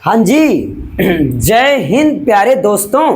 हाँ जी। जय हिंद प्यारे दोस्तों।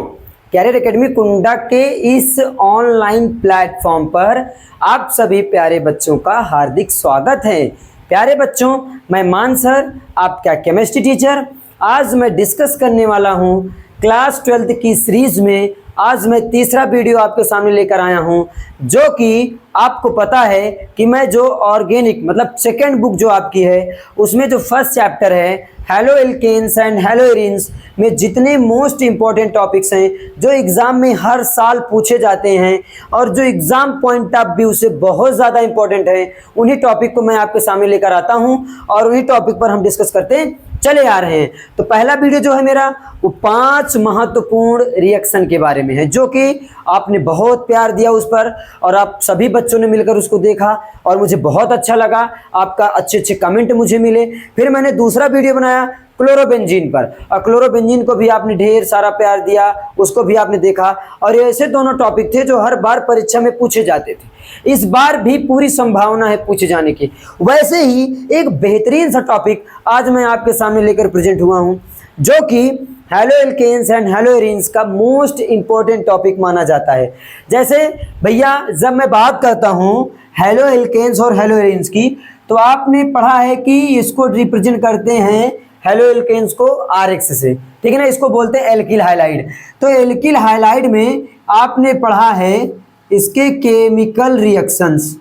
कैरियर एकेडमी कुंडा के इस ऑनलाइन प्लेटफॉर्म पर आप सभी प्यारे बच्चों का हार्दिक स्वागत है। प्यारे बच्चों, मैं मान सर, आपका केमिस्ट्री टीचर। आज मैं डिस्कस करने वाला हूँ क्लास 12th की सीरीज में। आज मैं तीसरा वीडियो आपके सामने लेकर आया हूँ, जो कि आपको पता है कि मैं जो ऑर्गेनिक मतलब सेकेंड बुक जो आपकी है, उसमें जो फर्स्ट चैप्टर है haloalkanes and haloarenes में जितने मोस्ट इंपॉर्टेंट टॉपिक्स हैं जो एग्जाम में हर साल पूछे जाते हैं और जो एग्जाम पॉइंट ऑफ व्यू से बहुत ज़्यादा इंपॉर्टेंट है, उन्हीं टॉपिक को मैं आपके सामने लेकर आता हूं और उन्हीं टॉपिक पर हम डिस्कस करते चले आ रहे हैं। तो पहला वीडियो जो है मेरा, वो 5 महत्वपूर्ण रिएक्शन के बारे में है, जो कि आपने बहुत प्यार दिया उस पर और आप सभी बच्चों ने मिलकर उसको देखा और मुझे बहुत अच्छा लगा। आपका अच्छे अच्छे कमेंट मुझे मिले। फिर मैंने दूसरा वीडियो बनाया क्लोरोबेंजीन पर, और क्लोरोबेंजीन को भी आपने ढेर सारा प्यार दिया, उसको भी आपने देखा। और ऐसे दोनों टॉपिक थे जो हर बार परीक्षा में पूछे जाते थे। इस बार भी पूरी संभावना है पूछे जाने की। वैसे ही एक बेहतरीन सा टॉपिक आज मैं आपके सामने लेकर प्रेजेंट हुआ हूं, जो कि haloalkanes and haloarenes का मोस्ट इंपॉर्टेंट टॉपिक माना जाता है। जैसे भैया, जब मैं बात करता हूं हेलो एल्केन्स और हेलो एरीन्स की, तो आपने पढ़ा है कि इसको रिप्रेजेंट करते हैं हेलो एल्केन्स को RX से, ठीक है ना। इसको बोलते हैं एल्किल हाइलाइड। तो एल्किल हाइलाइड में आपने पढ़ा है इसके केमिकल रिएक्शंस,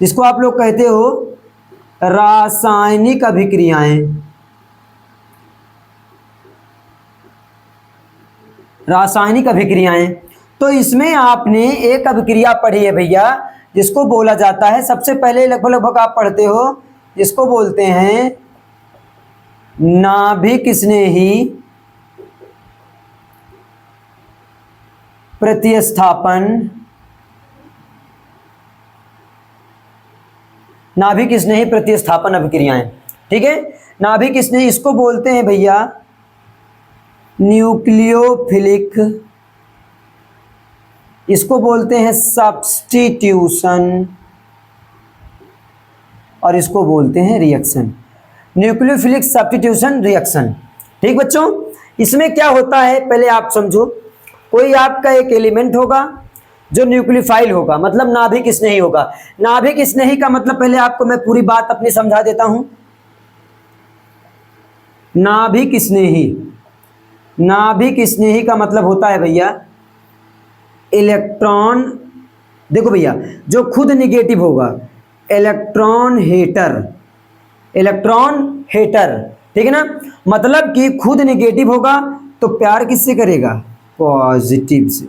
जिसको आप लोग कहते हो रासायनिक अभिक्रियाएं। रासायनिक अभिक्रियाएं, तो इसमें आपने एक अभिक्रिया पढ़ी है भैया, जिसको बोला जाता है, सबसे पहले लगभग आप पढ़ते हो, जिसको बोलते हैं नाभिक स्नेही प्रतिस्थापन। नाभिक स्नेही प्रतिस्थापन अभिक्रियाएं, ठीक है। नाभिक स्नेही, इसको बोलते हैं भैया न्यूक्लियोफिलिक, इसको बोलते हैं सब्स्टिट्यूशन, और इसको बोलते हैं रिएक्शन। न्यूक्लियोफिलिक सब्स्टिट्यूशन रिएक्शन, ठीक बच्चों। इसमें क्या होता है पहले आप समझो। कोई आपका एक एलिमेंट होगा जो न्यूक्लियोफाइल होगा, मतलब नाभिक स्नेही होगा। नाभिक स्नेही का मतलब पहले आपको मैं पूरी बात अपनी समझा देता हूं। नाभिक स्नेही, नाभिक स्नेही का मतलब होता है भैया इलेक्ट्रॉन, देखो भैया, जो खुद निगेटिव होगा, इलेक्ट्रॉन हेटर, इलेक्ट्रॉन हेटर, ठीक है ना। मतलब कि खुद निगेटिव होगा तो प्यार किससे करेगा? पॉजिटिव से।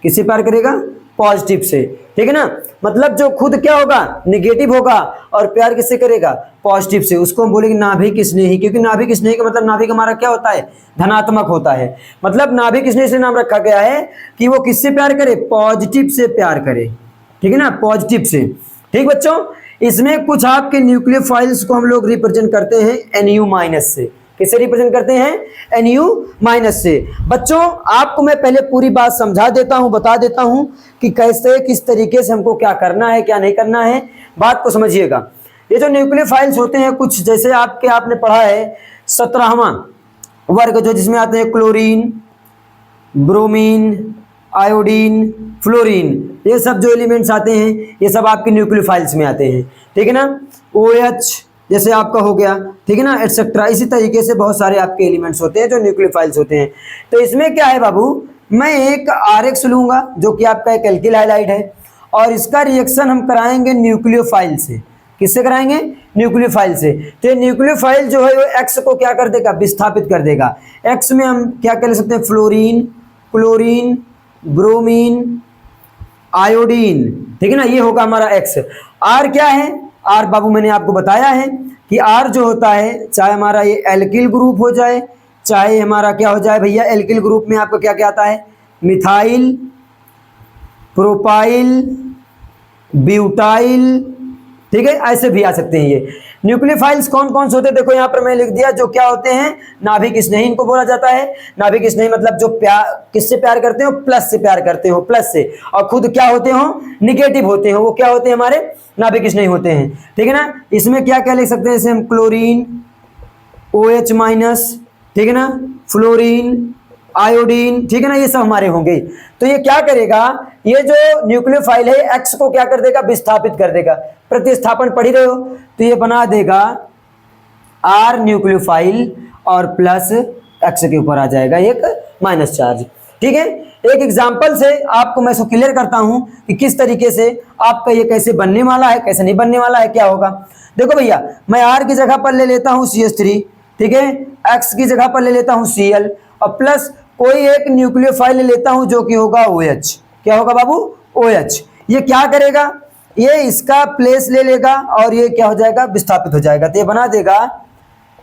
किससे प्यार करेगा? पॉजिटिव से, ठीक है ना। मतलब जो खुद क्या होगा? निगेटिव होगा, और प्यार किससे करेगा? पॉजिटिव से। उसको हम बोलेंगे नाभिक स्नेही, क्योंकि नाभिक स्नेही का मतलब नाभिक हमारा क्या होता है? धनात्मक होता है। मतलब नाभिक स्नेही से नाम रखा गया है कि वो किससे प्यार करे? पॉजिटिव से प्यार करे, ठीक है ना, पॉजिटिव से। ठीक बच्चों, इसमें कुछ आपके न्यूक्लियोफाइल्स को हम लोग रिप्रेजेंट करते हैं Nu- से। किसे रिप्रेजेंट करते हैं? Nu- से। बच्चों, आपको मैं पहले पूरी बात समझा देता हूं, बता देता हूं कि कैसे किस तरीके से हमको क्या करना है क्या नहीं करना है। बात को समझिएगा। ये जो न्यूक्लियोफाइल्स होते हैं कुछ, जैसे आपने पढ़ा है 17वां वर्ग, जो जिसमें आते हैं क्लोरीन, ब्रोमीन, आयोडीन, फ्लोरीन, ये सब जो एलिमेंट्स आते हैं ये सब आपके न्यूक्लियोफाइल्स में आते हैं, ठीक है ना। OH जैसे आपका हो गया, ठीक है ना, एटसेट्रा। इसी तरीके से बहुत सारे आपके एलिमेंट्स होते हैं जो न्यूक्लियोफाइल्स होते हैं। तो इसमें क्या है बाबू, मैं एक RX लूंगा जो कि आपका एक एल्किल हाइलाइड है, और इसका रिएक्शन हम कराएंगे न्यूक्लियोफाइल से। किससे कराएंगे? न्यूक्लियोफाइल से। तो ये न्यूक्लियोफाइल जो है वो X को क्या कर देगा? विस्थापित कर देगा। X में हम क्या कह सकते हैं? फ्लोरीन, क्लोरीन, ब्रोमीन, आयोडीन, ठीक है ना, ये होगा हमारा X। R क्या है? R बाबू मैंने आपको बताया है कि R जो होता है, चाहे हमारा ये एल्किल ग्रुप हो जाए, चाहे हमारा क्या हो जाए भैया, एल्किल ग्रुप में आपका क्या क्या आता है? मिथाइल, प्रोपाइल, ब्यूटाइल, ठीक है, ऐसे भी आ सकते हैं। ये न्यूक्लियोफाइल्स कौन कौन से होते हैं? देखो यहाँ पर मैं लिख दिया, जो क्या होते हैं? नाभिक स्नेही इनको बोला जाता है। नाभिक स्नेही मतलब जो प्यार, किससे प्यार करते हो? प्लस से प्यार करते हो, प्लस से। और खुद क्या होते हो? निगेटिव होते हो। वो क्या होते हैं? हमारे नाभिक स्नेही होते हैं, ठीक है ना। इसमें क्या क्या लिख सकते हैं? जैसे हम क्लोरीन, OH-, ठीक है ना, फ्लोरीन, आयोडीन, ठीक है ना, ये सब हमारे होंगे। तो ये क्या करेगा, ये जो न्यूक्लियोफाइल है एक्स को क्या कर देगा, विस्थापित कर देगा। प्रतिस्थापन पढ़ ही रहे हो, तो ये बना देगा आर न्यूक्लियोफाइल और प्लस एक्स के ऊपर आ जाएगा एक माइनस चार्ज। ठीक है, एक एग्जांपल से आपको मैं इसको क्लियर करता हूं कि किस तरीके से आपका ये कैसे बनने वाला है, कैसे नहीं बनने वाला है, क्या होगा। देखो भैया, मैं आर की जगह पर ले लेता हूं CH3, ठीक है, एक्स की जगह पर ले लेता हूं Cl और प्लस कोई एक न्यूक्लियोफाइल ले लेता हूं जो कि होगा OH। क्या होगा बाबू, OH। ये क्या करेगा, ये इसका प्लेस ले लेगा और ये क्या हो जाएगा, विस्थापित हो जाएगा। तो ये बना देगा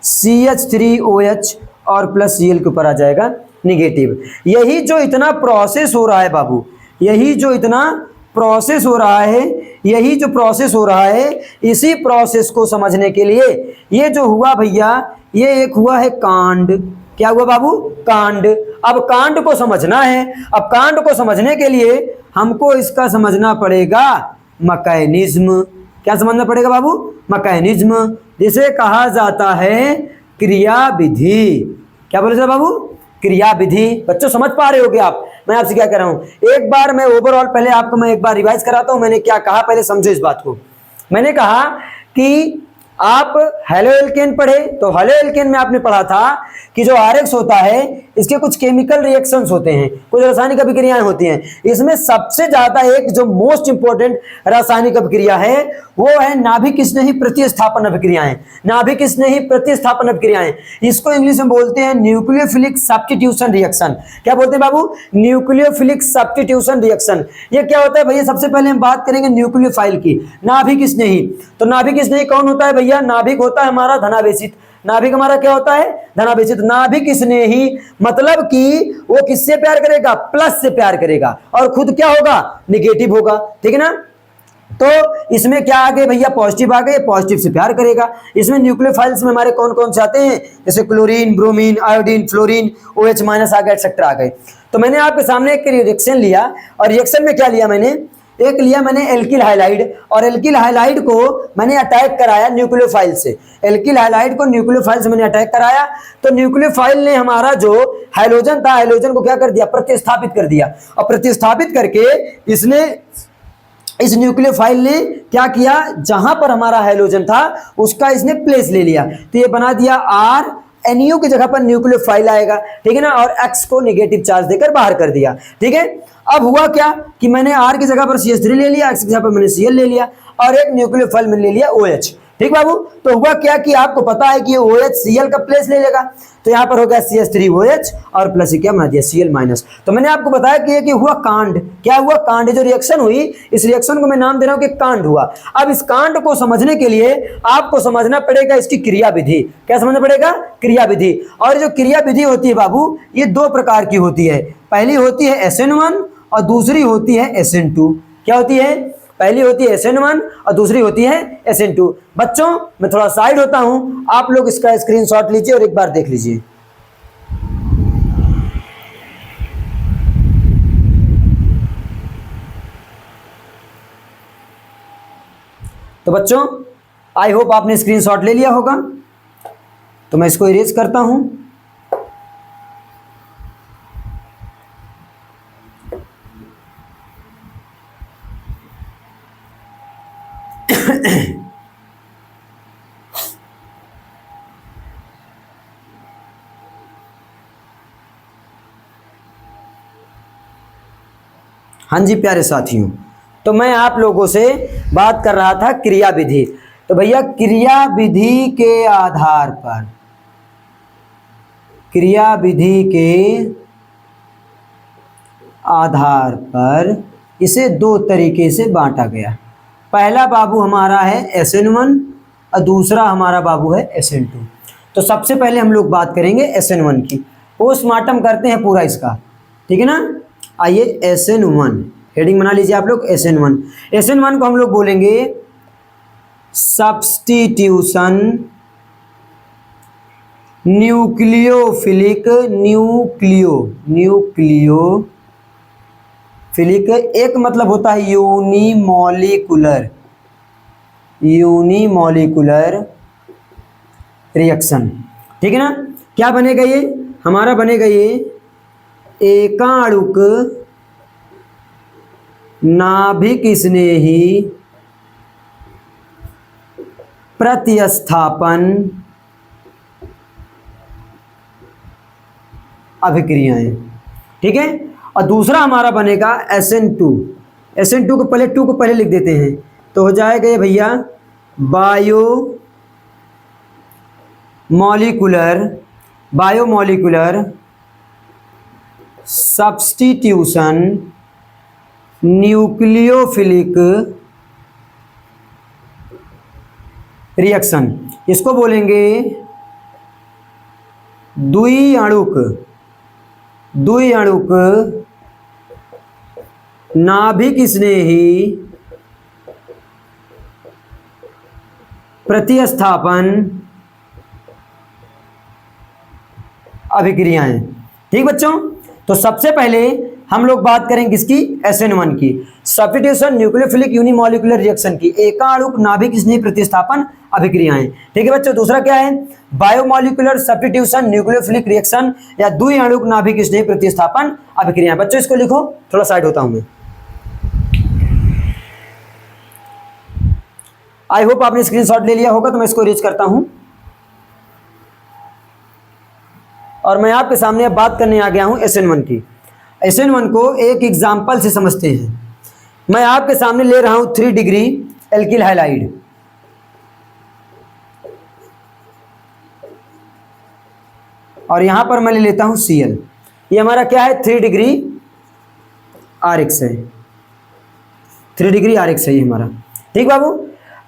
CH3OH और प्लस Cl के ऊपर आ जाएगा निगेटिव। यही जो इतना प्रोसेस हो रहा है बाबू, यही जो इतना प्रोसेस हो रहा है, यही जो प्रोसेस हो रहा है, इसी प्रोसेस को समझने के लिए ये जो हुआ भैया, ये एक हुआ है कांड। क्या हुआ बाबू, कांड। अब कांड को समझना है, अब कांड को समझने के लिए हमको इसका समझना पड़ेगा मैकेनिज्म। क्या समझना पड़ेगा बाबू, मैकेनिज्म, जिसे कहा जाता है क्रिया विधि। क्या बोले बाबू, क्रिया विधि। बच्चों समझ पा रहे होगे आप, मैं आपसे क्या कह रहा हूं। एक बार मैं ओवरऑल पहले आपको मैं एक बार रिवाइज कराता हूं, मैंने क्या कहा पहले समझो इस बात को। मैंने कहा कि आप हेलो एल्केन पढ़े, तो हेलो एल्केन में आपने पढ़ा था कि जो RX होता है इसके कुछ केमिकल रिएक्शंस होते हैं, कुछ रासायनिक अभिक्रियाएं होती हैं। इसमें सबसे ज्यादा एक जो मोस्ट इंपॉर्टेंट रासायनिक अभिक्रिया है वो है नाभिक स्नेही प्रतिस्थापन अभिक्रियाएं। नाभिक स्नेही प्रतिस्थापन अभिक्रियाएं, इसको इंग्लिश में बोलते हैं न्यूक्लियोफिलिक सब्स्टिट्यूशन रिएक्शन। क्या बोलते हैं बाबू, न्यूक्लियोफिलिक सब्स्टिट्यूशन रिएक्शन। ये क्या होता है भैया, सबसे पहले हम बात करेंगे न्यूक्लियोफाइल की, नाभिक स्नेही। तो नाभिक स्नेही कौन होता है भैया, नाभिक होता है हमारा धनावेशित। नाभिक हमारा क्या होता है, धनावेशित। नाभिक स्नेही मतलब कि वो किससे प्यार करेगा, प्लस से प्यार करेगा और खुद क्या होगा, निगेटिव होगा। ठीक है ना, तो इसमें क्या आ गए भैया, पॉजिटिव आ गए, पॉजिटिव से प्यार करेगा। इसमें न्यूक्लियोफाइल्स में हमारे कौन कौन से आते हैं, जैसे chlorine, bromine, iodine, fluorine, OH minus आ गए, एक्सेट्रा आ गए। तो मैंने आपके सामने एक रिएक्शन लिया और रिएक्शन में क्या लिया मैंने, एक लिया मैंने एल्किल हाइलाइड और एल्किल हाइलाइड को मैंने अटैक कराया न्यूक्लियोफाइल से। एल्किल हाइलाइड को न्यूक्लियोफाइल से मैंने अटैक कराया, तो न्यूक्लियोफाइल ने हमारा जो हाइड्रोजन था, हाइड्रोजन को क्या कर दिया, प्रतिस्थापित कर दिया। और प्रतिस्थापित करके इसने, इस न्यूक्लियोफाइल ने क्या किया, जहां पर हमारा हाइड्रोजन था उसका इसने प्लेस ले लिया। तो ये बना दिया R, NU की जगह पर न्यूक्लियोफाइल आएगा। ठीक है ना, और X को नेगेटिव चार्ज देकर बाहर कर दिया। ठीक है, अब हुआ क्या कि मैंने R की जगह पर CH3 ले लिया, X की जगह पर मैंने Cl ले लिया और एक न्यूक्लियोफाइल मैंने ले लिया OH। ठीक बाबू, तो हुआ क्या कि आपको पता है कि OH Cl का प्लेस ले लेगा, तो यहां पर हो गया CH3OH और प्लस क्या बना दिया, Cl माइनस। तो मैंने आपको बताया कि हुआ कांड। क्या हुआ, कांड। जो रिएक्शन हुई, इस रिएक्शन को मैं नाम दे रहा हूं कि कांड हुआ। अब इस कांड को समझने के लिए आपको समझना पड़ेगा इसकी क्रिया विधि। क्या समझना पड़ेगा, क्रिया विधि। और जो क्रिया विधि होती है बाबू, ये दो प्रकार की होती है। पहली होती है SN1 और दूसरी होती है SN2। क्या होती है, पहली होती है SN1 और दूसरी होती है SN2। बच्चों मैं थोड़ा साइड होता हूं, आप लोग इसका स्क्रीनशॉट लीजिए और एक बार देख लीजिए। तो बच्चों आई होप आपने स्क्रीनशॉट ले लिया होगा, तो मैं इसको इरेज करता हूं। हाँ जी प्यारे साथियों, तो मैं आप लोगों से बात कर रहा था क्रिया विधि। तो भैया क्रिया विधि के आधार पर, क्रिया विधि के आधार पर इसे दो तरीके से बांटा गया। पहला बाबू हमारा है SN1 और दूसरा हमारा बाबू है SN2। तो सबसे पहले हम लोग बात करेंगे SN1 की। पोस्टमार्टम करते हैं पूरा इसका, ठीक है ना। आइए SN1 हेडिंग बना लीजिए आप लोग, SN1। SN1 को हम लोग बोलेंगे सब्स्टिट्यूशन न्यूक्लियोफिलिक, न्यूक्लियोफिलिक एक मतलब होता है यूनिमॉलिकुलर रिएक्शन, ठीक है ना। क्या बनेगा ये हमारा, बनेगा ये एकाणुक नाभिक स्नेही प्रतिस्थापन अभिक्रियाएं। ठीक है, और दूसरा हमारा बनेगा SN2। SN2 को पहले 2 को पहले लिख देते हैं, तो हो जाएगा ये भैया बायोमोलिकुलर सब्स्टिट्यूशन न्यूक्लियोफिलिक रिएक्शन। इसको बोलेंगे द्विअणुक नाभिक स्नेही प्रतिस्थापन अभिक्रियाएं। ठीक बच्चों, तो सबसे पहले हम लोग बात करेंगे किसकी, SN1 की, सब्स्टिट्यूशन न्यूक्लियोफिलिक यूनिमोलिकुलर रिएक्शन की, एकाणुक नाभिक स्नेही प्रतिस्थापन अभिक्रियाएं। ठीक है बच्चों, दूसरा क्या है, बायोमोलिकुलर सब्स्टिट्यूशन न्यूक्लियोफिलिक रिएक्शन या द्विअणुक नाभिक स्नेही प्रतिस्थापन अभिक्रियाएं। बच्चों इसको लिखो, थोड़ा साइड होता हूं मैं। आई होप आपने स्क्रीनशॉट ले लिया होगा, तो मैं इसको रीच करता हूं और मैं आपके सामने अब बात करने आ गया हूं SN1 की। SN1 को एक एग्जाम्पल से समझते हैं। मैं आपके सामने ले रहा हूं 3 डिग्री एल्किल हैलाइड। और यहां पर मैं ले लेता हूं Cl। ये हमारा क्या है, 3 डिग्री RX है, 3 डिग्री RX है ये हमारा। ठीक बाबू,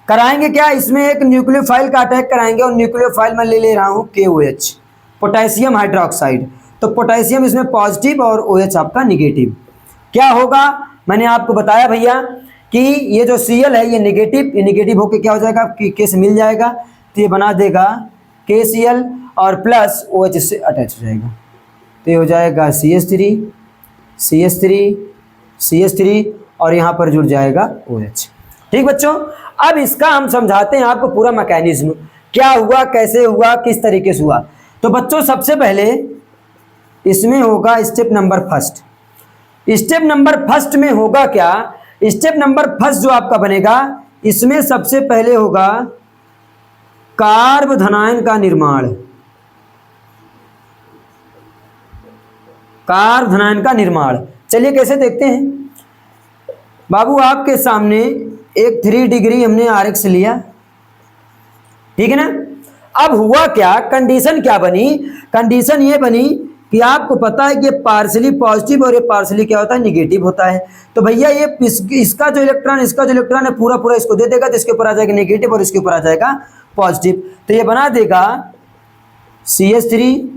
कराएंगे क्या, इसमें एक न्यूक्लियोफाइल का अटैक कराएंगे और न्यूक्लियोफाइल मैं ले रहा हूं KOH, पोटेशियम हाइड्रोक्साइड। तो पोटेशियम इसमें पॉजिटिव और OH आपका निगेटिव। क्या होगा, मैंने आपको बताया भैया कि ये जो Cl है ये निगेटिव होकर क्या हो जाएगा, K से मिल जाएगा, तो ये बना देगा KCl और प्लस OH इससे अटैच हो जाएगा, तो ये हो जाएगा CH3 और यहाँ पर जुड़ जाएगा OH। ठीक बच्चों, अब इसका हम समझाते हैं आपको पूरा मैकेनिज्म, क्या हुआ, कैसे हुआ, किस तरीके से हुआ। तो बच्चों सबसे पहले इसमें होगा step number first. Step number first में होगा क्या, स्टेप नंबर फर्स्ट जो आपका बनेगा, इसमें सबसे पहले होगा कार्बोधनायन का निर्माण। कार्बोधनायन का निर्माण, चलिए कैसे देखते हैं बाबू। आपके सामने एक 3 डिग्री हमने RX लिया, ठीक है ना। अब हुआ क्या, कंडीशन क्या बनी, कंडीशन ये बनी कि आपको पता है कि ये पार्शली पॉजिटिव और ये पार्शली क्या होता है, निगेटिव होता है। तो भैया ये इसका जो इलेक्ट्रॉन है पूरा इसको दे देगा, तो इसके ऊपर आ जाएगा निगेटिव और इसके ऊपर आ जाएगा पॉजिटिव। तो ये बना देगा CH3,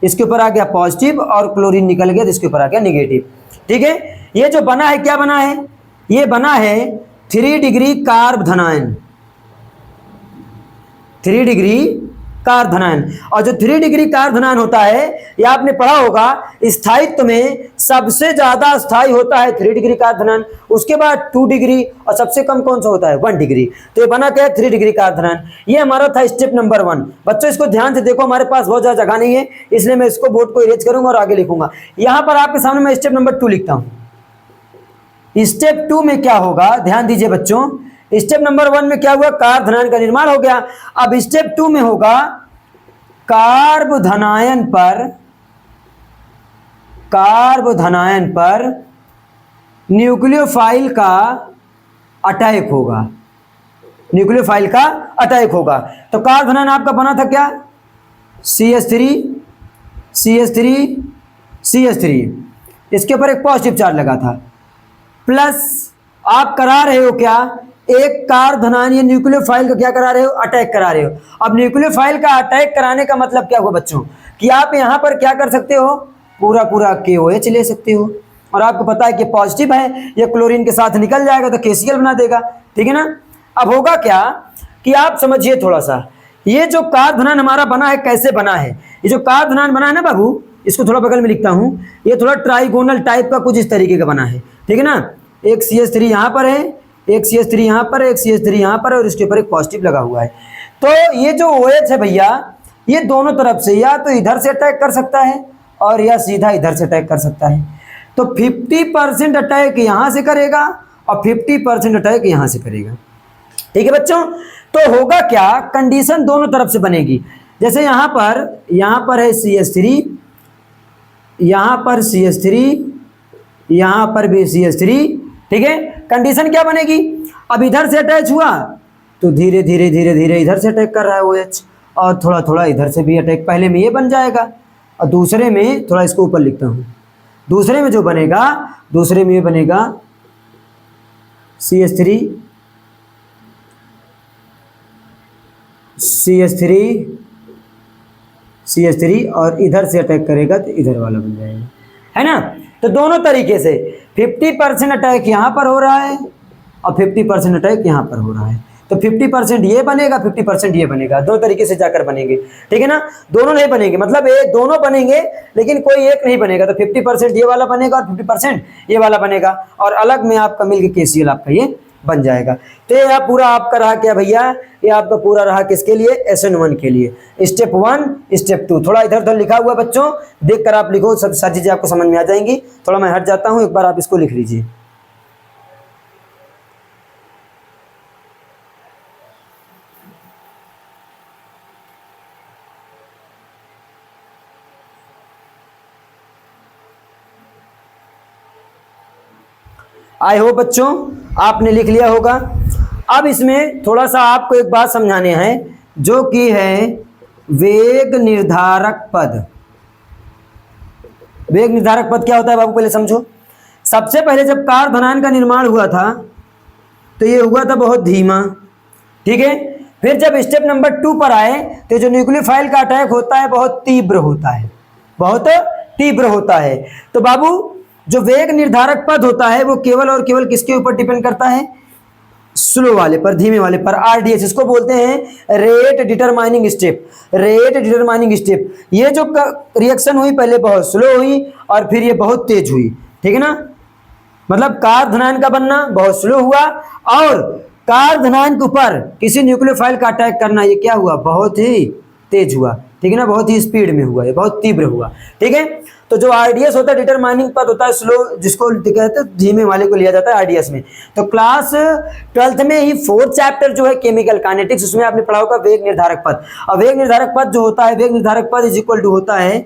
इसके ऊपर आ गया पॉजिटिव और क्लोरीन निकल गया तो इसके ऊपर आ गया निगेटिव। ठीक है, ये जो बना है क्या बना है, ये बना है 3 डिग्री कार्बोधनायन, 3 डिग्री कार्बोधनायन। और जो 3 डिग्री कार्बोधनायन होता है, ये आपने पढ़ा होगा स्थायित्व में सबसे ज्यादा स्थायी होता है 3 डिग्री कार्बोधनायन, उसके बाद 2 डिग्री और सबसे कम कौन सा होता है 1 डिग्री। तो ये बना क्या है 3 डिग्री कार्बोधनायन। ये हमारा था स्टेप नंबर 1। बच्चों इसको ध्यान से देखो, हमारे पास बहुत ज्यादा जगह नहीं है इसलिए मैं इसको बोर्ड को इरेज करूंगा और आगे लिखूंगा। यहां पर आपके सामने मैं स्टेप नंबर 2 लिखता हूं। स्टेप 2 में क्या होगा, ध्यान दीजिए बच्चों। स्टेप नंबर 1 में क्या हुआ, कार्बोधनायन का निर्माण हो गया। अब स्टेप 2 में होगा कार्बोधनायन पर न्यूक्लियोफाइल का अटैक होगा, न्यूक्लियोफाइल का अटैक होगा। तो कार्बोधनायन आपका बना था क्या, CH3, इसके ऊपर एक पॉजिटिव चार्ज लगा था, प्लस आप करा रहे हो क्या, एक कार्बोधनायन या न्यूक्लियोफाइल का क्या करा रहे हो, अटैक करा रहे हो। अब न्यूक्लियोफाइल का अटैक कराने का मतलब क्या हुआ बच्चों, कि आप यहां पर क्या कर सकते हो, पूरा KOH ले सकते हो। और आपको पता है कि पॉजिटिव है, ये क्लोरीन के साथ निकल जाएगा तो KCl बना देगा, ठीक है ना। अब होगा क्या कि आप समझिए थोड़ा सा, ये जो कार्बोधनायन हमारा बना है कैसे बना है, ये जो कार्बोधनायन बना है ना बाबू, इसको थोड़ा बगल में लिखता हूं, ये थोड़ा ट्राइगोनल टाइप का कुछ इस तरीके का बना है, ठीक है ना। एक CH3 यहां पर है, एक CH3 यहां पर, एक CH3 यहां पर और इसके ऊपर एक पॉजिटिव लगा हुआ है। तो ये जो OH है भैया, ये दोनों तरफ से या तो इधर से अटैक कर सकता है और या सीधा इधर से अटैक कर सकता है। तो 50% अटैक यहां से करेगा और 50% अटैक यहां से करेगा। ठीक है बच्चों, तो होगा क्या, कंडीशन दोनों तरफ से बनेगी। जैसे यहां पर है CH3, यहां पर CH3, यहां पर भी CH3। ठीक है, कंडीशन क्या बनेगी, अब इधर से अटैच हुआ तो धीरे धीरे धीरे धीरे इधर से अटैक कर रहा है OH, और थोड़ा थोड़ा इधर से भी अटैक, पहले में ये बन जाएगा और दूसरे में थोड़ा इसको ऊपर लिखता हूं, दूसरे में जो बनेगा, दूसरे में ये बनेगा CH3 CH3 और इधर से अटैक करेगा तो इधर वाला बन जाएगा, है ना। तो दोनों तरीके से 50% अटैक यहाँ पर हो रहा है और 50% अटैक यहाँ पर हो रहा है। तो 50% ये बनेगा, 50% ये बनेगा, दो तरीके से जाकर बनेंगे। ठीक है ना, दोनों नहीं बनेंगे, मतलब ये दोनों बनेंगे लेकिन कोई एक नहीं बनेगा। तो 50% ये वाला बनेगा और 50% ये वाला बनेगा, और अलग में आपका मिलकर KCl आपका ये बन जाएगा। तो ये पूरा आपका रहा क्या भैया, ये आपका पूरा रहा किसके लिए, SN1 के लिए। स्टेप 1 स्टेप 2 थोड़ा इधर उधर लिखा हुआ बच्चों, देख कर आप लिखो, सब सारी चीजें आपको समझ में आ जाएंगी। थोड़ा मैं हट जाता हूं, एक बार आप इसको लिख लीजिए। आई होप बच्चों आपने लिख लिया होगा। अब इसमें थोड़ा सा आपको एक बात समझाने हैं, जो कि है वेग निर्धारक पद। वेग निर्धारक पद क्या होता है बाबू, पहले समझो। सबसे पहले जब कार्बोनायन का निर्माण हुआ था तो ये हुआ था बहुत धीमा, ठीक है। फिर जब स्टेप नंबर 2 पर आए तो जो न्यूक्लियोफाइल का अटैक होता है बहुत तीव्र होता है, बहुत तीव्र होता है। तो बाबू जो वेग निर्धारक पद होता है वो केवल और केवल किसके ऊपर डिपेंड करता है, स्लो वाले पर, धीमे वाले पर, RDS। इसको बोलते हैं rate determining step, rate determining step. ये जो रिएक्शन हुई पहले बहुत स्लो हुई और फिर ये बहुत तेज हुई, ठीक है ना। मतलब कार्बोनायन का बनना बहुत स्लो हुआ और कार्बोनायन के ऊपर किसी न्यूक्लियोफाइल का अटैक करना ये क्या हुआ, बहुत ही तेज हुआ, ठीक है ना, बहुत ही स्पीड में हुआ, ये बहुत तीव्र हुआ, ठीक है। तो जो RDS होता है डिटरमाइनिंग पद होता है स्लो, जिसको कहते हैं धीमे वाले को लिया जाता है RDS में। तो क्लास 12th में ही 4th चैप्टर जो है केमिकल काइनेटिक्स, उसमें आपने पढ़ा होगा वेग निर्धारक पद। और वेग निर्धारक पद जो होता है, वेग निर्धारक पद इज इक्वल टू होता है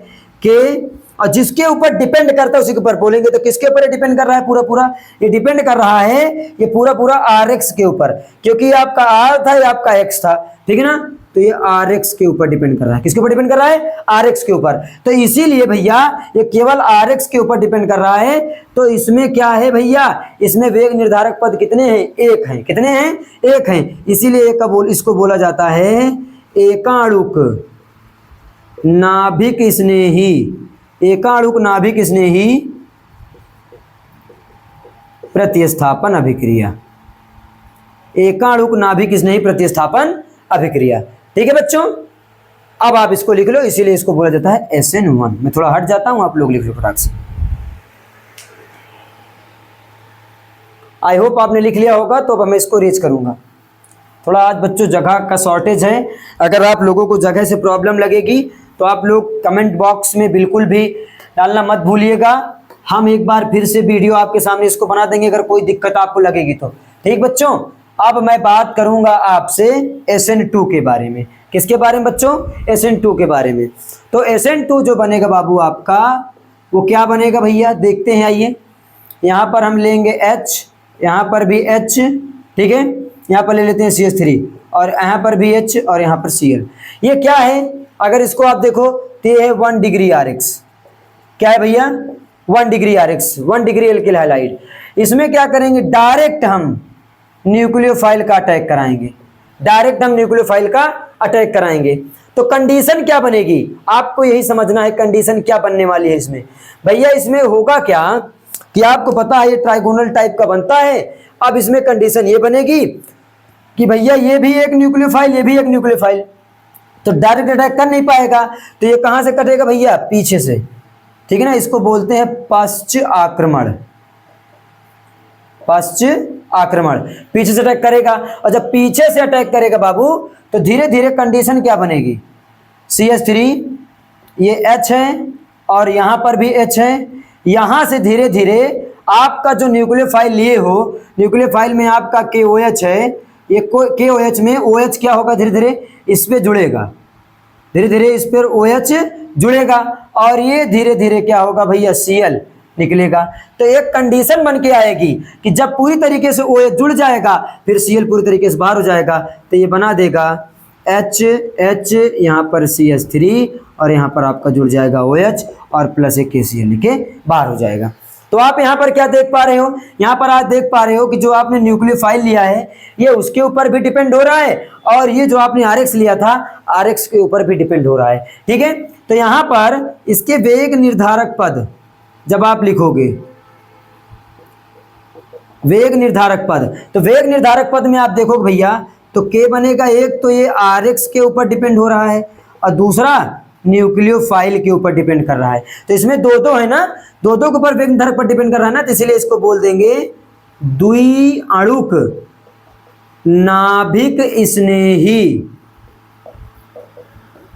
कि, और जिसके ऊपर डिपेंड करता है उसी के ऊपर बोलेंगे। तो किसके ऊपर डिपेंड कर रहा है, पूरा पूरा ये डिपेंड कर रहा है, ये पूरा पूरा RX के ऊपर, क्योंकि आपका R था, ये आपका X था, ठीक है ना। तो ये RX के ऊपर डिपेंड कर रहा है, किसके ऊपर डिपेंड कर रहा है, RX के ऊपर। तो इसीलिए भैया ये केवल RX के ऊपर डिपेंड कर रहा है। तो इसमें क्या है भैया, इसमें वेग निर्धारक पद कितने हैं, एक हैं, कितने हैं, एक हैं। इसीलिए इसको बोला जाता है एकाणुक नाभिक स्नेही, एकाणुक नाभिक स्नेही प्रतिस्थापन अभिक्रिया, एकाणुक नाभिक स्नेही प्रतिस्थापन अभिक्रिया, ठीक है बच्चों। अब आप इसको लिख लो, इसीलिए इसको बोला जाता है SN1। मैं थोड़ा हट जाता हूं, आप लोग लिख लो फटाक से। आई होप आपने लिख लिया होगा। तो अब मैं इसको रीच करूंगा। थोड़ा आज बच्चों जगह का शॉर्टेज है, अगर आप लोगों को जगह से प्रॉब्लम लगेगी तो आप लोग कमेंट बॉक्स में बिल्कुल भी डालना मत भूलिएगा। हम एक बार फिर से वीडियो आपके सामने इसको बना देंगे अगर कोई दिक्कत आपको लगेगी तो, ठीक बच्चों। अब मैं बात करूंगा आपसे SN2 के बारे में। किसके बारे में बच्चों, SN2 के बारे में। तो SN2 जो बनेगा बाबू आपका, वो क्या बनेगा भैया, देखते हैं, आइए। यहाँ पर हम लेंगे H, यहाँ पर भी H, ठीक है। यहाँ पर ले लेते हैं CH3 और यहाँ पर भी H और यहाँ पर Cl। ये क्या है, अगर इसको आप देखो तो ये है 1 डिग्री RX। क्या है भैया, 1 degree RX, 1 degree alkyl halide. इसमें क्या करेंगे, डायरेक्ट हम न्यूक्लियोफाइल का अटैक कराएंगे, डायरेक्ट हम न्यूक्लियोफाइल का अटैक कराएंगे। तो कंडीशन क्या बनेगी, आपको यही समझना है कंडीशन क्या बनने वाली है इसमें। भैया इसमें होगा क्या कि आपको पता है ये ट्राइगोनल टाइप का बनता है। अब इसमें कंडीशन ये बनेगी कि भैया ये भी एक न्यूक्लियोफाइल, ये भी एक न्यूक्लियोफाइल, तो डायरेक्ट अटैक कर नहीं पाएगा। तो ये कहां से कटेगा भैया, पीछे से, ठीक है ना। इसको बोलते हैं पश्च आक्रमण, पश्च आक्रमण, पीछे से अटैक करेगा। और जब पीछे से अटैक करेगा बाबू तो धीरे धीरे कंडीशन क्या बनेगी, CH3 ये H है और यहां पर भी H है, यहां से धीरे धीरे आपका जो न्यूक्लियोफाइल लिए हो, न्यूक्लियोफाइल में आपका KOH है, ये KOH में OH क्या होगा, धीरे धीरे इस पे जुड़ेगा, धीरे धीरे इस पर OH जुड़ेगा और ये धीरे धीरे क्या होगा भैया, Cl निकलेगा। तो एक कंडीशन बन के आएगी कि जब पूरी तरीके से OH जुड़ जाएगा फिर Cl पूरी तरीके से बाहर हो जाएगा, तो ये बना देगा H, यहाँ पर CH3 और यहाँ पर आपका जुड़ जाएगा OH और प्लस एक KCl के बाहर हो जाएगा। तो आप यहाँ पर क्या देख पा रहे हो, यहाँ पर आप देख पा रहे हो कि जो आपने न्यूक्लियोफाइल लिया है ये उसके ऊपर भी डिपेंड हो रहा है और ये जो आपने RX लिया था RX के ऊपर भी डिपेंड हो रहा है। ठीक है, तो यहाँ पर इसके वेग निर्धारक पद जब आप लिखोगे, वेग निर्धारक पद, तो वेग निर्धारक पद में आप देखो भैया तो K बनेगा, एक तो ये RX के ऊपर डिपेंड हो रहा है और दूसरा न्यूक्लियोफाइल के ऊपर डिपेंड कर रहा है। तो इसमें दो है ना, दो के ऊपर वेग निर्धारक पर डिपेंड कर रहा है ना, तो इसलिए इसको बोल देंगे द्विअणुक नाभिक स्नेही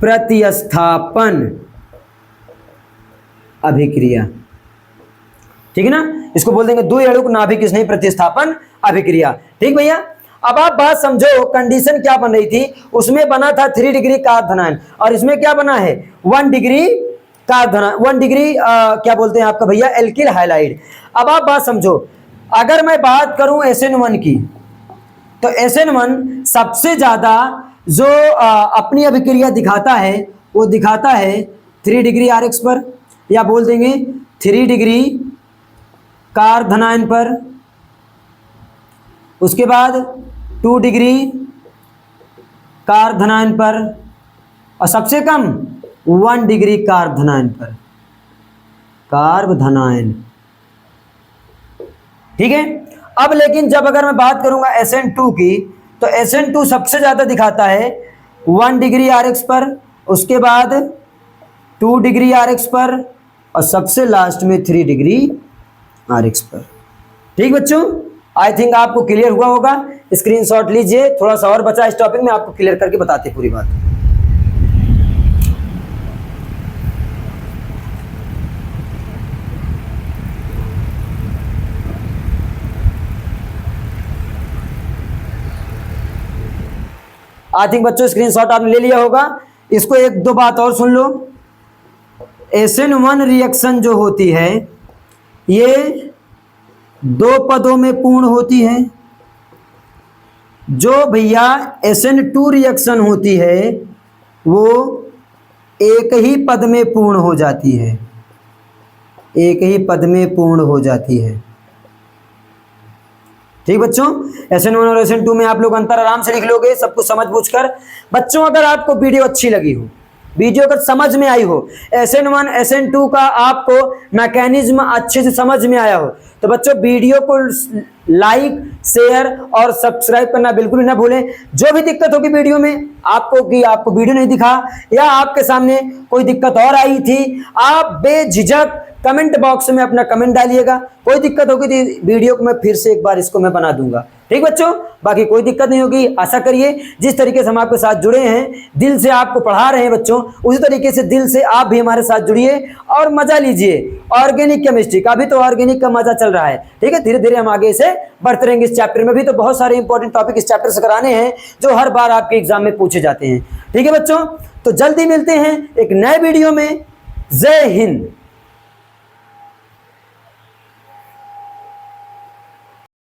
प्रतिस्थापन अभिक्रिया। ठीक है ना, इसको बोल देंगे द्विअणुक नाभिक स्नेही प्रतिस्थापन अभिक्रिया। ठीक भैया, अब आप बात समझो, कंडीशन क्या बन रही थी, उसमें बना था 3 डिग्री कार्बोनाइन और इसमें क्या बना है 1 डिग्री कार्बोनाइन, 1 डिग्री क्या बोलते हैं आपका भैया, एल्किल हाइलाइड। अब आप बात समझो, अगर मैं बात करूं SN1 की, तो SN1 सबसे ज्यादा जो अपनी अभिक्रिया दिखाता है वो दिखाता है 3 डिग्री RX पर, या बोल देंगे 3 डिग्री कार्बोनाइन पर, उसके बाद 2 डिग्री कार्बोनाइन पर और सबसे कम 1 डिग्री कार्बोनाइन पर, कार्बोनाइन। ठीक है, अब लेकिन जब अगर मैं बात करूंगा SN2 की, तो SN2 सबसे ज्यादा दिखाता है 1 डिग्री RX पर, उसके बाद 2 डिग्री RX पर और सबसे लास्ट में 3 डिग्री RX पर। ठीक बच्चों, आई थिंक आपको क्लियर हुआ होगा। स्क्रीनशॉट लीजिए, थोड़ा सा और बचा इस टॉपिक में, आपको क्लियर करके बताते पूरी बात। आई थिंक बच्चों स्क्रीनशॉट आपने ले लिया होगा। इसको एक दो बात और सुन लो, SN1 रिएक्शन जो होती है ये 2 पदों में पूर्ण होती है, जो भैया SN2 रिएक्शन होती है वो एक ही पद में पूर्ण हो जाती है, एक ही पद में पूर्ण हो जाती है। ठीक बच्चों, SN1 और SN2 में आप लोग अंतर आराम से लिख लोगे सब कुछ समझ बूझ कर। बच्चों अगर आपको वीडियो अच्छी लगी हो, वीडियो अगर समझ में आई हो, SN1 SN2 का आपको मैकेनिज्म अच्छे से समझ में आया हो, तो बच्चों वीडियो को लाइक शेयर और सब्सक्राइब करना बिल्कुल ना भूलें। जो भी दिक्कत होगी वीडियो में आपको कि आपको वीडियो नहीं दिखा या आपके सामने कोई दिक्कत और आई थी, आप बेझिझक कमेंट बॉक्स में अपना कमेंट डालिएगा। कोई दिक्कत होगी तो वीडियो को मैं फिर से एक बार इसको मैं बना दूंगा। ठीक बच्चों, बाकी कोई दिक्कत नहीं होगी। आशा करिए जिस तरीके से हम आपके साथ जुड़े हैं, दिल से आपको पढ़ा रहे हैं बच्चों, उसी तरीके से दिल से आप भी हमारे साथ जुड़िए और मजा लीजिए। ऑर्गेनिक केमिस्ट्री का भी तो ऑर्गेनिक का मजा चल रहा है। ठीक है, धीरे धीरे हम आगे से बढ़ते रहेंगे। इस चैप्टर में भी तो बहुत सारे इंपॉर्टेंट टॉपिक इस चैप्टर से कराने हैं जो हर बार आपके एग्जाम में पूछे जाते हैं। ठीक है बच्चों, तो जल्दी मिलते हैं एक नए वीडियो में। जय हिंद।